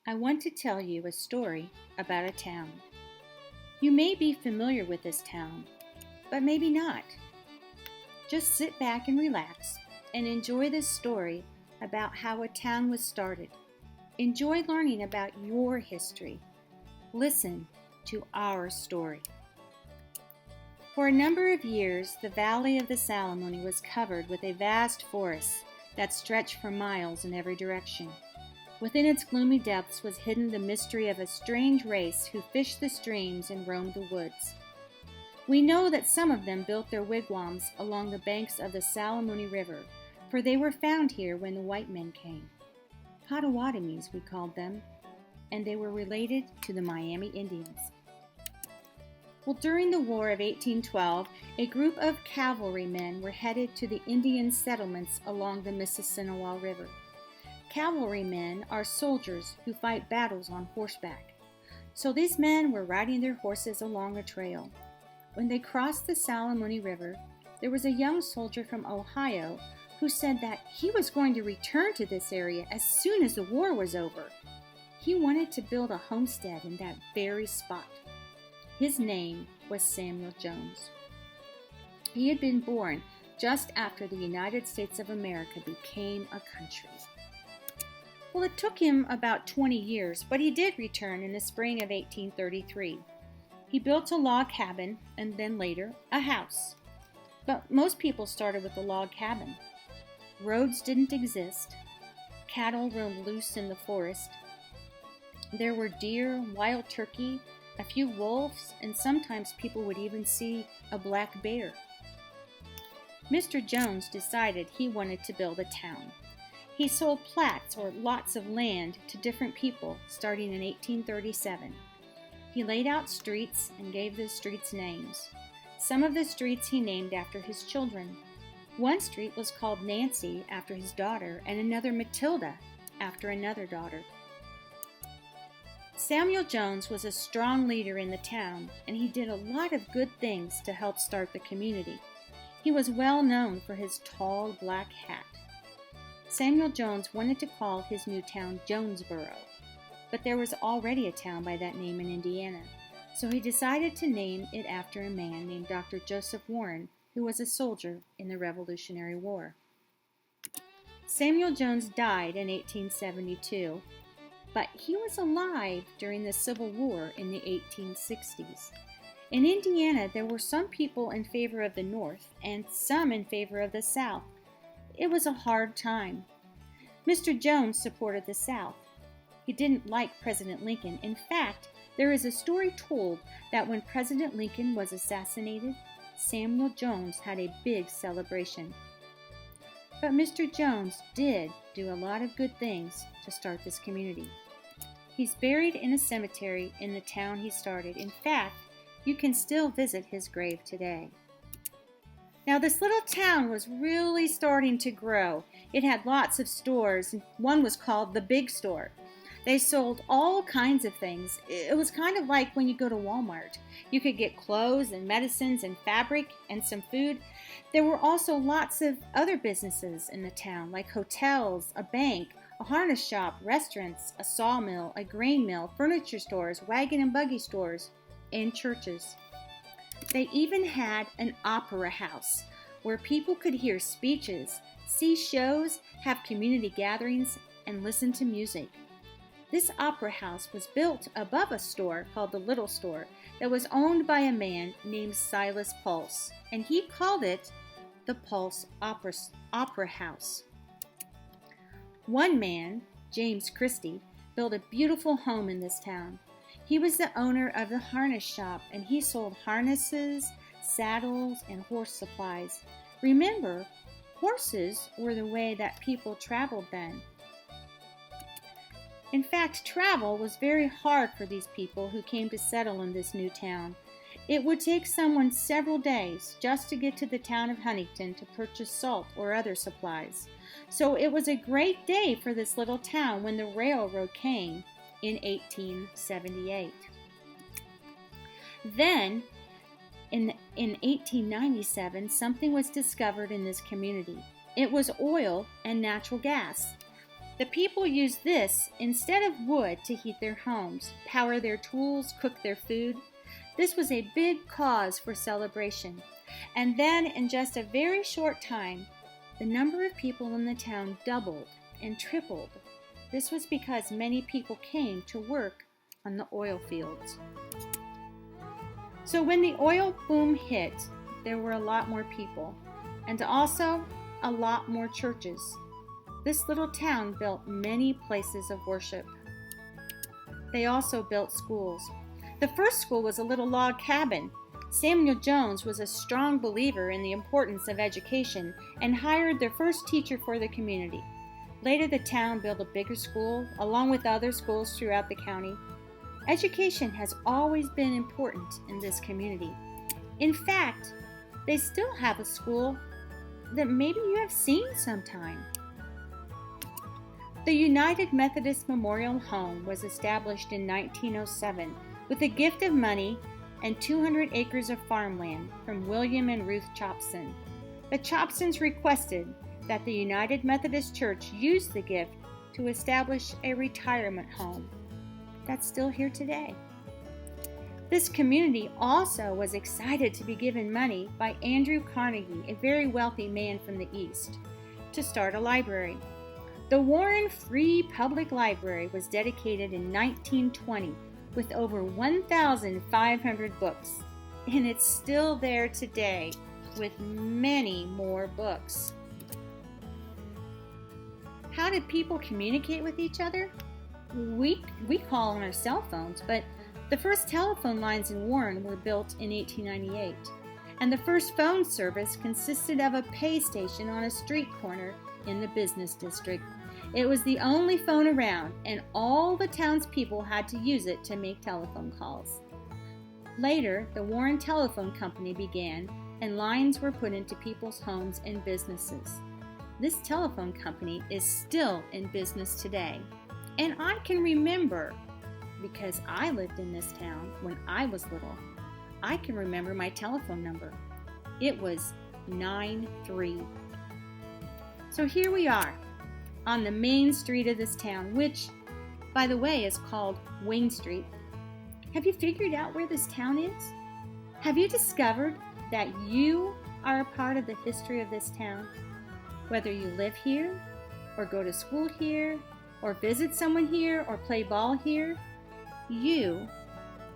I want to tell you a story about a town. You may be familiar with this town, but maybe not. Just sit back and relax and enjoy this story about how a town was started. Enjoy learning about your history. Listen to our story. For a number of years, the Valley of the Salamone was covered with a vast forest that stretched for miles in every direction. Within its gloomy depths was hidden the mystery of a strange race who fished the streams and roamed the woods. We know that some of them built their wigwams along the banks of the Salamone River, for they were found here when the white men came. Potawatomis, we called them, and they were related to the Miami Indians. Well, during the War of 1812, a group of cavalrymen were headed to the Indian settlements along the Mississinewa River. Cavalrymen are soldiers who fight battles on horseback. So these men were riding their horses along a trail. When they crossed the Salamone River, there was a young soldier from Ohio who said that he was going to return to this area as soon as the war was over. He wanted to build a homestead in that very spot. His name was Samuel Jones. He had been born just after the United States of America became a country. Well, it took him about 20 years, but he did return in the spring of 1833. He built a log cabin and then later a house. But most people started with a log cabin. Roads didn't exist. Cattle roamed loose in the forest. There were deer, wild turkey, a few wolves, and sometimes people would even see a black bear. Mr. Jones decided he wanted to build a town. He sold plats or lots of land to different people starting in 1837. He laid out streets and gave the streets names. Some of the streets he named after his children. One street was called Nancy after his daughter and another Matilda after another daughter. Samuel Jones was a strong leader in the town, and he did a lot of good things to help start the community. He was well known for his tall black hat. Samuel Jones wanted to call his new town Jonesboro, but there was already a town by that name in Indiana, so he decided to name it after a man named Dr. Joseph Warren, who was a soldier in the Revolutionary War. Samuel Jones died in 1872, but he was alive during the Civil War in the 1860s. In Indiana, there were some people in favor of the North and some in favor of the South. It was a hard time. Mr. Jones supported the South. He didn't like President Lincoln. In fact, there is a story told that when President Lincoln was assassinated, Samuel Jones had a big celebration. But Mr. Jones did do a lot of good things to start this community. He's buried in a cemetery in the town he started. In fact, you can still visit his grave today. Now, this little town was really starting to grow. It had lots of stores, and one was called the Big Store. They sold all kinds of things. It was kind of like when you go to Walmart. You could get clothes and medicines and fabric and some food. There were also lots of other businesses in the town, like hotels, a bank, a harness shop, restaurants, a sawmill, a grain mill, furniture stores, wagon and buggy stores, and churches. They even had an opera house where people could hear speeches, see shows, have community gatherings, and listen to music. This opera house was built above a store called the Little Store that was owned by a man named Silas Pulse, and he called it the Pulse Opera House. One man, James Christie, built a beautiful home in this town. He was the owner of the harness shop, and he sold harnesses, saddles, and horse supplies. Remember, horses were the way that people traveled then. In fact, travel was very hard for these people who came to settle in this new town. It would take someone several days just to get to the town of Huntington to purchase salt or other supplies. So it was a great day for this little town when the railroad came in 1878. Then, in 1897, something was discovered in this community. It was oil and natural gas. The people used this instead of wood to heat their homes, power their tools, cook their food. This was a big cause for celebration. And then, in just a very short time, the number of people in the town doubled and tripled. This was because many people came to work on the oil fields. So when the oil boom hit, there were a lot more people, and also a lot more churches. This little town built many places of worship. They also built schools. The first school was a little log cabin. Samuel Jones was a strong believer in the importance of education and hired the first teacher for the community. Later, the town built a bigger school, along with other schools throughout the county. Education has always been important in this community. In fact, they still have a school that maybe you have seen sometime. The United Methodist Memorial Home was established in 1907 with a gift of money and 200 acres of farmland from William and Ruth Chopson. The Chopsons requested that the United Methodist Church use the gift to establish a retirement home. That's still here today. This community also was excited to be given money by Andrew Carnegie, a very wealthy man from the East, to start a library. The Warren Free Public Library was dedicated in 1920 with over 1,500 books, and it's still there today with many more books. How did people communicate with each other? We call on our cell phones, but the first telephone lines in Warren were built in 1898, and the first phone service consisted of a pay station on a street corner in the business district. It was the only phone around, and all the townspeople had to use it to make telephone calls. Later, the Warren Telephone Company began, and lines were put into people's homes and businesses. This telephone company is still in business today, and I can remember, because I lived in this town when I was little, I can remember my telephone number. It was 93. So here we are on the main street of this town, which, by the way, is called Wayne Street. Have you figured out where this town is? Have you discovered that you are a part of the history of this town? Whether you live here, or go to school here, or visit someone here, or play ball here, you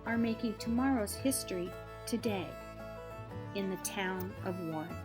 are making tomorrow's history today in the town of Warren.